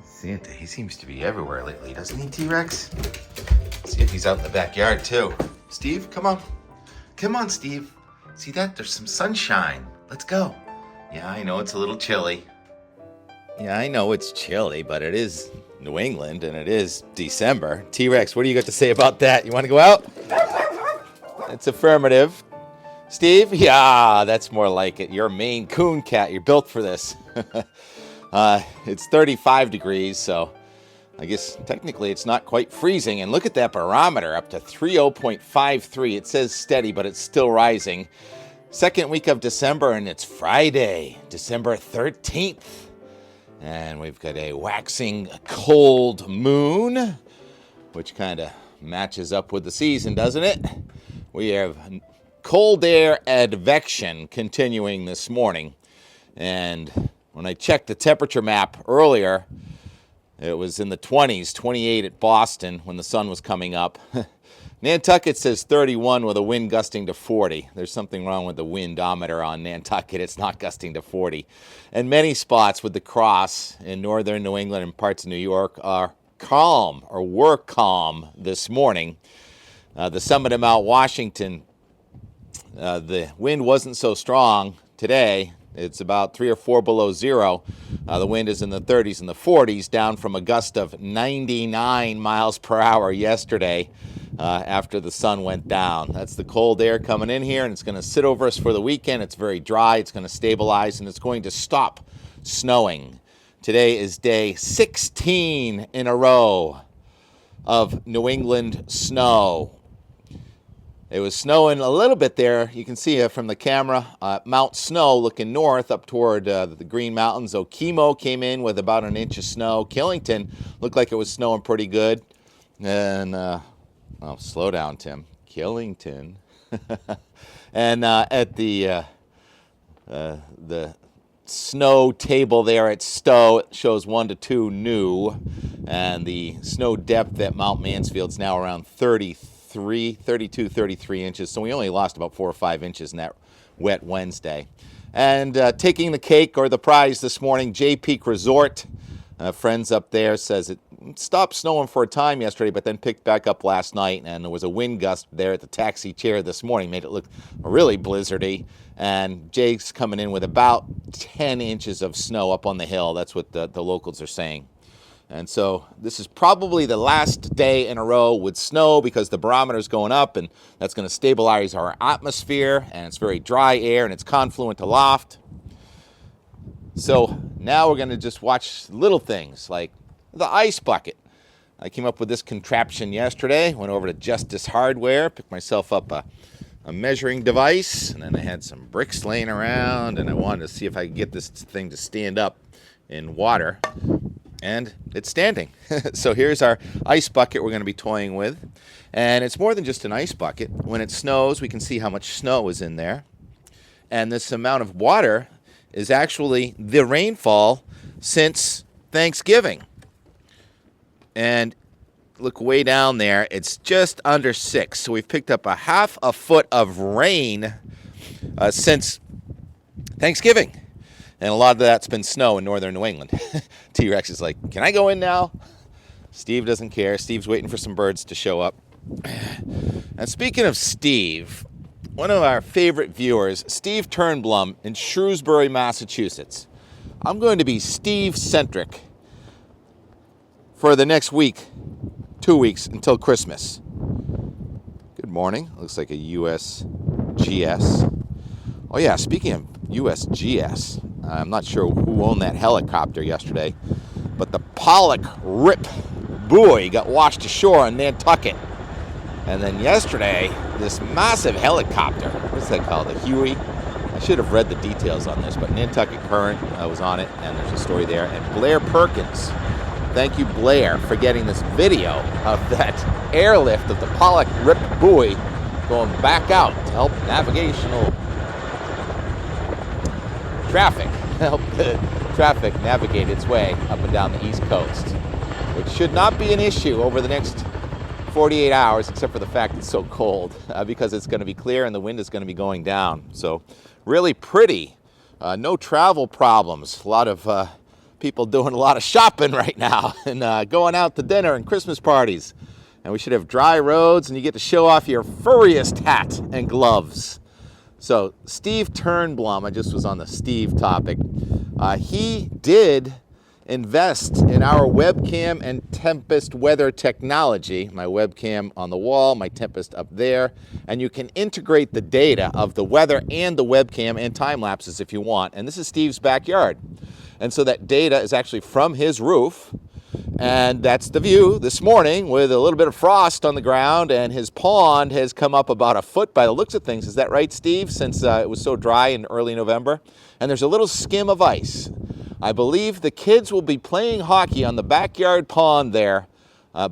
Santa, he seems to be everywhere lately, doesn't he, T-Rex? See if he's out in the backyard, too. Steve, come on. Come on, Steve. See that? There's some sunshine. Let's go. Yeah, I know it's a little chilly. Yeah, I know it's chilly, but it is New England, and it is December. T-Rex, what do you got to say about that? You want to go out? It's affirmative. Steve? Yeah, that's more like it. You're a Maine Coon cat. You're built for this. It's 35 degrees, so I guess technically it's not quite freezing. And look at that barometer, up to 30.53. It says steady, but it's still rising. Second week of December, and it's Friday, December 13th. And we've got a waxing cold moon, which kind of matches up with the season, doesn't it? We have cold air advection continuing this morning. And when I checked the temperature map earlier, it was in the 20s, 28 at Boston when the sun was coming up. Nantucket says 31 with a wind gusting to 40. There's something wrong with the windometer on Nantucket. It's not gusting to 40. And many spots with the cross in northern New England and parts of New York are calm or were calm this morning. The summit of Mount Washington, the wind wasn't so strong today. It's about 3 or 4 below zero. The wind is in the 30s and the 40s, down from a gust of 99 miles per hour yesterday after the sun went down. That's the cold air coming in here, and it's going to sit over us for the weekend. It's very dry. It's going to stabilize, and it's going to stop snowing. Today is day 16 in a row of New England snow. It was snowing a little bit there. You can see it from the camera. Mount Snow looking north up toward the Green Mountains. Okemo came in with about an inch of snow. Killington looked like it was snowing pretty good. And, slow down, Tim. Killington. And at the snow table there at Stowe, it shows 1 to 2 new. And the snow depth at Mount Mansfield's now around 32, 33 inches. So we only lost about 4 or 5 inches in that wet Wednesday. And taking the cake or the prize this morning, Jay Peak Resort. Friends up there says it stopped snowing for a time yesterday, but then picked back up last night. And there was a wind gust there at the taxi chair this morning, made it look really blizzardy. And Jay's coming in with about 10 inches of snow up on the hill. That's what the locals are saying. And so this is probably the last day in a row with snow because the barometer is going up, and that's going to stabilize our atmosphere, and it's very dry air, and it's confluent aloft. So now we're going to just watch little things like the ice bucket. I came up with this contraption yesterday, went over to Justice Hardware, picked myself up a measuring device, and then I had some bricks laying around, and I wanted to see if I could get this thing to stand up in water. And it's standing. So here's our ice bucket we're going to be toying with. And it's more than just an ice bucket. When it snows, we can see how much snow is in there. And this amount of water is actually the rainfall since Thanksgiving. And look way down there, it's just under 6. So we've picked up a half a foot of rain since Thanksgiving. And a lot of that's been snow in northern New England. T-Rex is like, can I go in now? Steve doesn't care. Steve's waiting for some birds to show up. And speaking of Steve, one of our favorite viewers, Steve Turnblum in Shrewsbury, Massachusetts. I'm going to be Steve-centric for the next week, 2 weeks until Christmas. Good morning. Looks like a USGS. Oh yeah, speaking of USGS, I'm not sure who owned that helicopter yesterday, but the Pollock Rip buoy got washed ashore on Nantucket. And then yesterday, this massive helicopter, what's that called, the Huey? I should have read the details on this, but Nantucket Current was on it, and there's a story there. And Blair Perkins, thank you, Blair, for getting this video of that airlift of the Pollock Rip buoy going back out to help navigational traffic, help the traffic navigate its way up and down the East Coast, which should not be an issue over the next 48 hours, except for the fact it's so cold, because it's going to be clear and the wind is going to be going down. So really pretty. No travel problems. A lot of people doing a lot of shopping right now and going out to dinner and Christmas parties. And we should have dry roads, and you get to show off your furriest hat and gloves. So Steve Turnblom, I just was on the Steve topic, he did invest in our webcam and Tempest weather technology. My webcam on the wall, my Tempest up there, and you can integrate the data of the weather and the webcam and time lapses if you want. And this is Steve's backyard. And so that data is actually from his roof, and that's the view this morning with a little bit of frost on the ground, and his pond has come up about a foot by the looks of things. Is that right, Steve? Since it was so dry in early November. And there's a little skim of ice. I believe the kids will be playing hockey on the backyard pond there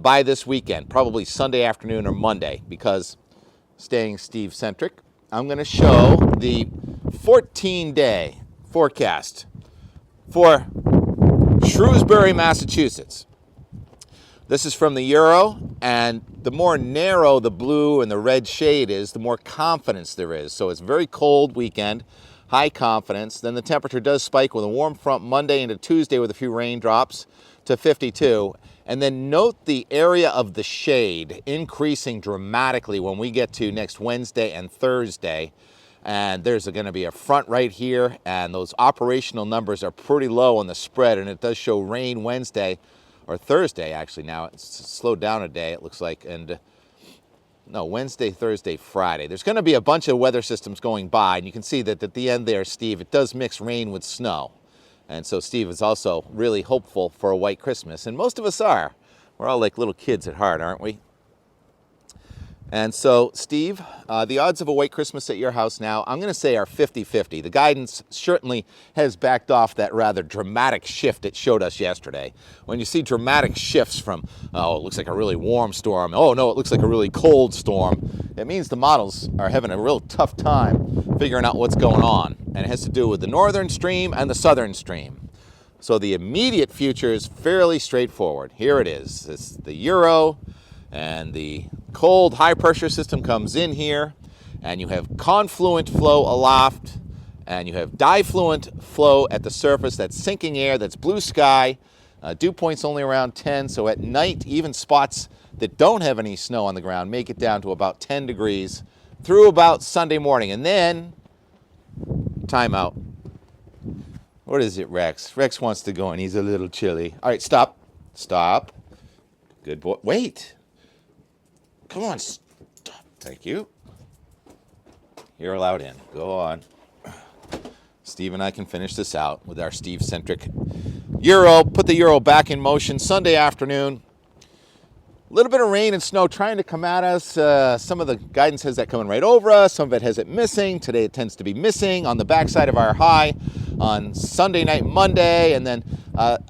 by this weekend, probably Sunday afternoon or Monday, because staying Steve-centric, I'm going to show the 14-day forecast for Shrewsbury, Massachusetts. This is from the Euro, and the more narrow the blue and the red shade is, the more confidence there is. So it's a very cold weekend, high confidence. Then the temperature does spike with a warm front Monday into Tuesday with a few raindrops to 52. And then note the area of the shade increasing dramatically when we get to next Wednesday and Thursday. And there's going to be a front right here, and those operational numbers are pretty low on the spread, and it does show rain Wednesday, or Thursday actually now. It's slowed down a day, it looks like, and no, Wednesday, Thursday, Friday. There's going to be a bunch of weather systems going by, and you can see that at the end there, Steve, it does mix rain with snow. And so Steve is also really hopeful for a white Christmas, and most of us are. We're all like little kids at heart, aren't we? And so, Steve, the odds of a white Christmas at your house now, I'm going to say are 50-50. The guidance certainly has backed off that rather dramatic shift it showed us yesterday. When you see dramatic shifts from, oh, it looks like a really warm storm, oh, no, it looks like a really cold storm, it means the models are having a real tough time figuring out what's going on. And it has to do with the northern stream and the southern stream. So the immediate future is fairly straightforward. Here it is. It's the Euro, and the cold high pressure system comes in here, and you have confluent flow aloft, and you have difluent flow at the surface. That's sinking air, that's blue sky. Dew point's only around 10, so at night, even spots that don't have any snow on the ground make it down to about 10 degrees through about Sunday morning. And then, timeout. What is it, Rex? Rex wants to go in. He's a little chilly. All right, stop. Stop. Good boy. Wait. Come on, stop. Thank you. You're allowed in. Go on. Steve and I can finish this out with our Steve-centric Euro. Put the Euro back in motion Sunday afternoon. A little bit of rain and snow trying to come at us. Some of the guidance has that coming right over us. Some of it has it missing. Today it tends to be missing on the backside of our high on Sunday night, Monday, and then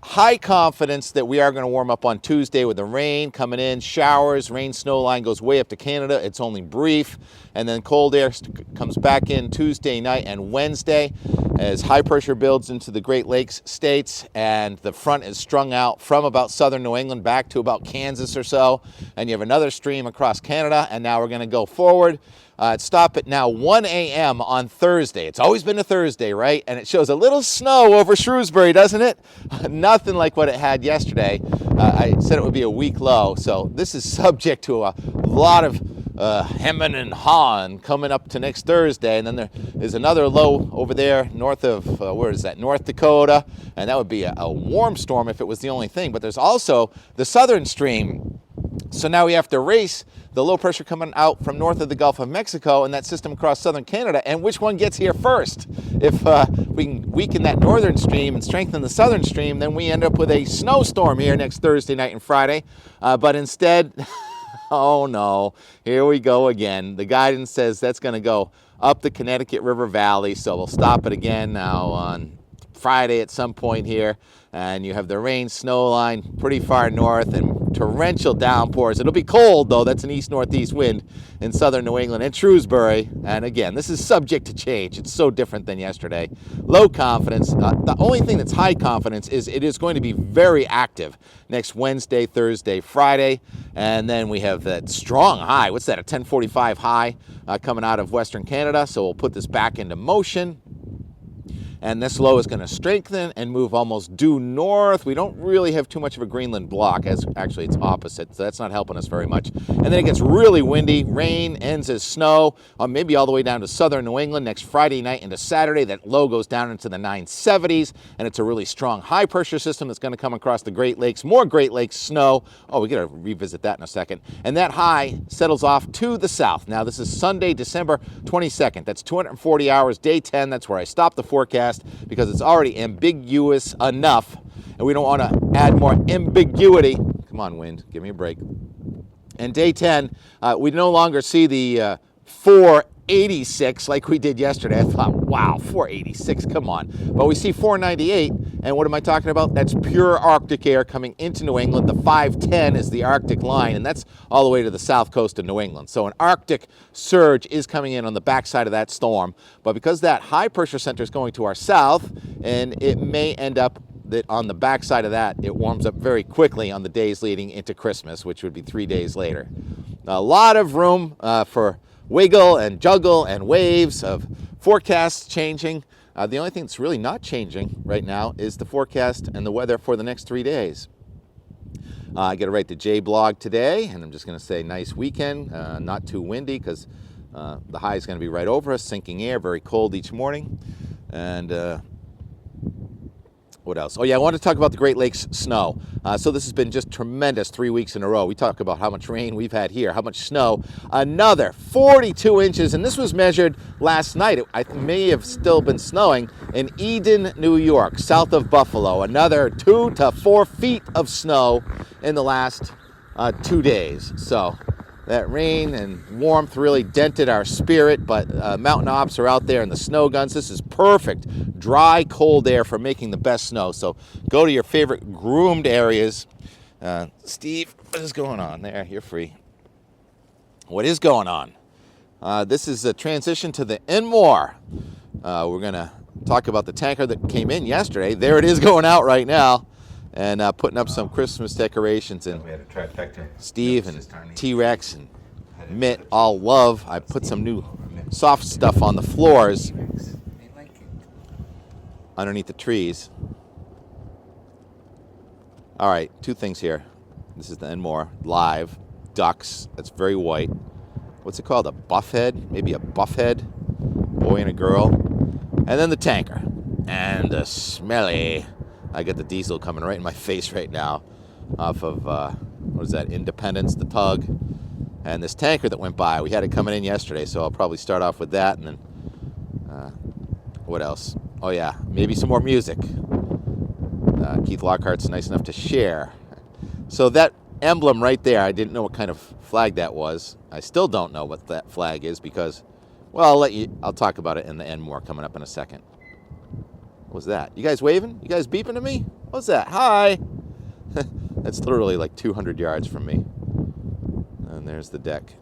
high confidence that we are going to warm up on Tuesday with the rain coming in, showers, rain snow line goes way up to Canada. It's only brief, and then cold air comes back in Tuesday night and Wednesday as high pressure builds into the Great Lakes states, and the front is strung out from about southern New England back to about Kansas or so, and you have another stream across Canada, and now we're going to go forward. Stop at now 1 a.m. on Thursday. It's always been a Thursday, right? And it shows a little snow over Shrewsbury, doesn't it? Nothing like what it had yesterday. I said it would be a week low. So this is subject to a lot of hemming and hawing coming up to next Thursday. And then there is another low over there north of, where is that? North Dakota. And that would be a warm storm if it was the only thing. But there's also the southern stream. So now we have to race the low pressure coming out from north of the Gulf of Mexico and that system across southern Canada, and which one gets here first. If we can weaken that northern stream and strengthen the southern stream, then we end up with a snowstorm here next Thursday night and Friday. But instead, oh no, here we go again. The guidance says that's going to go up the Connecticut River Valley, so we'll stop it again now on Friday at some point here. And you have the rain snow line pretty far north and torrential downpours. It'll be cold, though. That's an east-northeast wind in southern New England and Shrewsbury. And again, this is subject to change. It's so different than yesterday. Low confidence. The only thing that's high confidence is it is going to be very active next Wednesday, Thursday, Friday. And then we have that strong high. What's that, a 1045 high coming out of Western Canada. So we'll put this back into motion. and this low is going to strengthen and move almost due north. We don't really have too much of a Greenland block, as actually it's opposite, so that's not helping us very much. And then it gets really windy. Rain ends as snow, maybe all the way down to southern New England next Friday night into Saturday. That low goes down into the 970s, and it's a really strong high pressure system that's going to come across the Great Lakes. More Great Lakes snow. Oh, we got to revisit that in a second. And that high settles off to the south. Now, this is Sunday, December 22nd. That's 240 hours, day 10. That's where I stopped the forecast because it's already ambiguous enough, and we don't want to add more ambiguity. Come on, wind, give me a break. And day 10, we no longer see the 486 like we did yesterday. I thought, wow, 486, come on. But we see 498, and what am I talking about? That's pure Arctic air coming into New England. The 510 is the Arctic line, and that's all the way to the south coast of New England. So an Arctic surge is coming in on the backside of that storm. But because that high pressure center is going to our south, and it may end up that on the backside of that, it warms up very quickly on the days leading into Christmas, which would be 3 days later. A lot of room for wiggle and juggle and waves of forecasts changing. The only thing that's really not changing right now is the forecast and the weather for the next 3 days. I got to write the J blog today, and I'm just going to say nice weekend, not too windy because the high is going to be right over us, sinking air, very cold each morning. And what else? Oh yeah, I want to talk about the Great Lakes snow. So this has been just tremendous 3 weeks in a row. We talk about how much rain we've had here, how much snow. Another 42 inches, and this was measured last night. It may have still been snowing in Eden, New York, south of Buffalo. Another 2 to 4 feet of snow in the last 2 days. So that rain and warmth really dented our spirit, but mountain ops are out there and the snow guns. This is perfect, dry, cold air for making the best snow. So go to your favorite groomed areas. Steve, what is going on there? You're free. What is going on? This is a transition to the Enmore. We're going to talk about the tanker that came in yesterday. There it is going out right now. And putting up some Christmas decorations, and Steve and T-Rex and Mitt all love. I put some new soft stuff on the floors underneath the trees. All right, 2 things here. This is the Enmore live ducks. That's very white. What's it called? A buffhead? Maybe a buffhead? Boy and a girl. And then the tanker. And the smelly. I get the diesel coming right in my face right now off of, what is that, Independence, the tug. And this tanker that went by, we had it coming in yesterday, so I'll probably start off with that. And then, what else? Oh, yeah, maybe some more music. Keith Lockhart's nice enough to share. So that emblem right there, I didn't know what kind of flag that was. I still don't know what that flag is because, well, I'll talk about it in the Enmore coming up in a second. What was that? You guys waving? You guys beeping to me? What's that? Hi! That's literally like 200 yards from me. And there's the deck.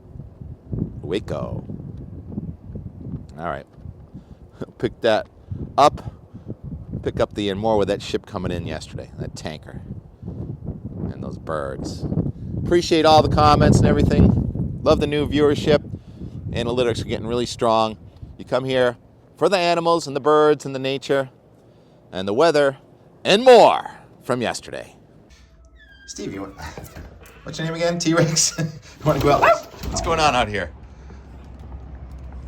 Waco. All right. Pick that up. Pick up the Enmore with that ship coming in yesterday. That tanker. And those birds. Appreciate all the comments and everything. Love the new viewership. Analytics are getting really strong. You come here for the animals and the birds and the nature and the weather, and more from yesterday. Steve, what's your name again? T-Rex? You want to go out? What's going on out here?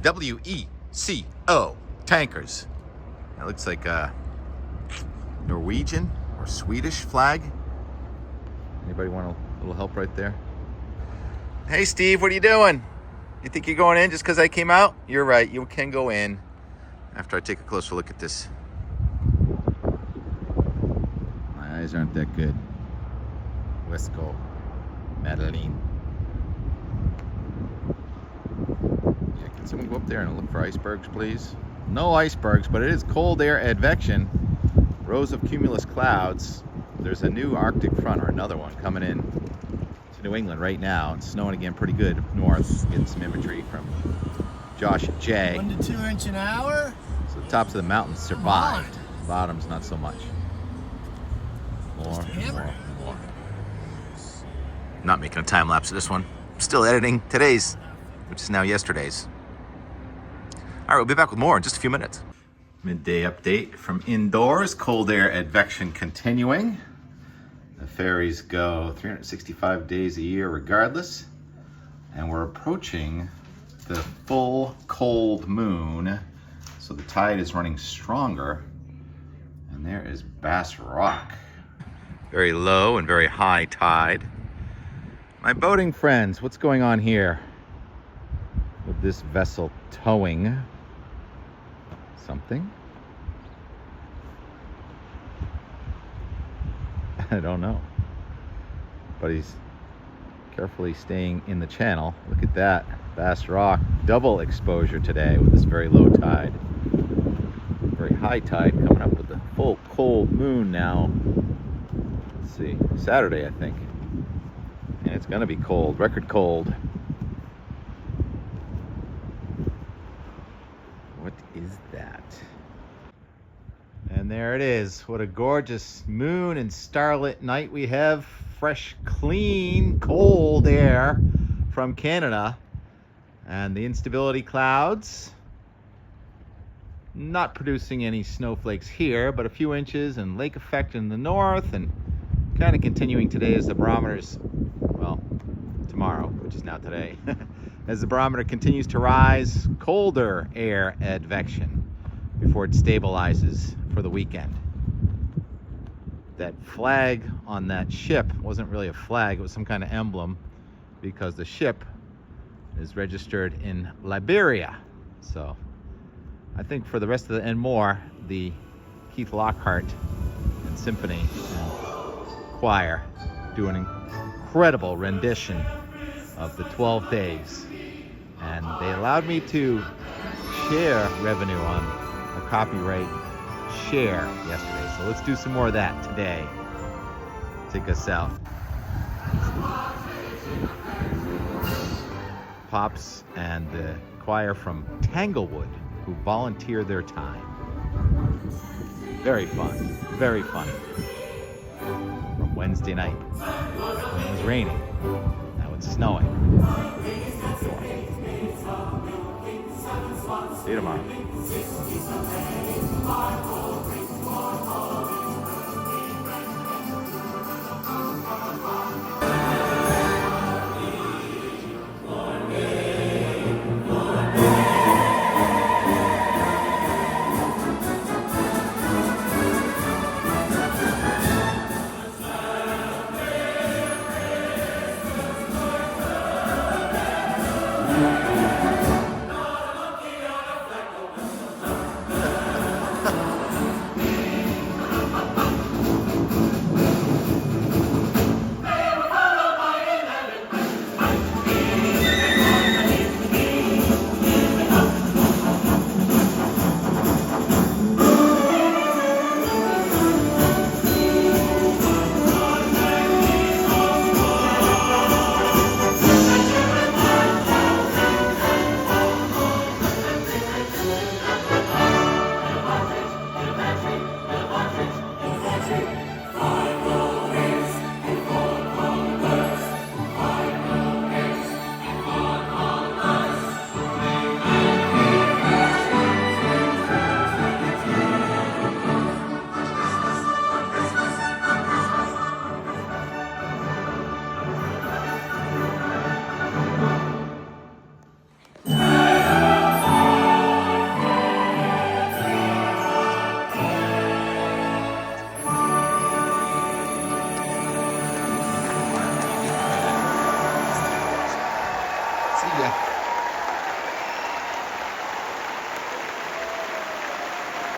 WECO tankers. That looks like a Norwegian or Swedish flag. Anybody want a little help right there? Hey, Steve, what are you doing? You think you're going in just because I came out? You're right, you can go in after I take a closer look at this. My eyes aren't that good. Wesco, Madeline. Yeah, can someone go up there and look for icebergs, please? No icebergs, but it is cold air advection. Rows of cumulus clouds. There's a new Arctic front, or another one, coming in to New England right now. It's snowing again pretty good up north. Getting some imagery from Josh J. 1 to 2 inch an hour. So the tops of the mountains survived. Bottoms, not so much. More. Not making a time lapse of this one. I'm still editing today's, which is now yesterday's. All right, we'll be back with more in just a few minutes. Midday update from indoors. Cold air advection continuing. The fairies go 365 days a year regardless. And we're approaching the full cold moon. So the tide is running stronger. And there is Bass Rock. Very low and very high tide. My boating friends, what's going on here with this vessel towing something? I don't know, but he's carefully staying in the channel. Look at that, Bass Rock, double exposure today with this very low tide. Very high tide coming up with the full cold moon now. Let's see, Saturday I think, and it's gonna be cold, record cold. What is that? And there it is. What a gorgeous moon and starlit night we have. Fresh, clean, cold air from Canada. And the instability clouds. Not producing any snowflakes here, but a few inches, and lake effect in the north, and kind of continuing today as the barometers, well, tomorrow, which is now today. As the barometer continues to rise, colder air advection before it stabilizes for the weekend. That flag on that ship wasn't really a flag, it was some kind of emblem, because the ship is registered in Liberia. So I think for the rest of the, and more, the Keith Lockhart and Symphony and Choir do an incredible rendition of the 12 days. And they allowed me to share revenue on a copyright share yesterday. So let's do some more of that today. Take us out. Pops and the choir from Tanglewood who volunteer their time. Very fun, very funny. From Wednesday night, when it was raining, now it's snowing. See you tomorrow. See ya.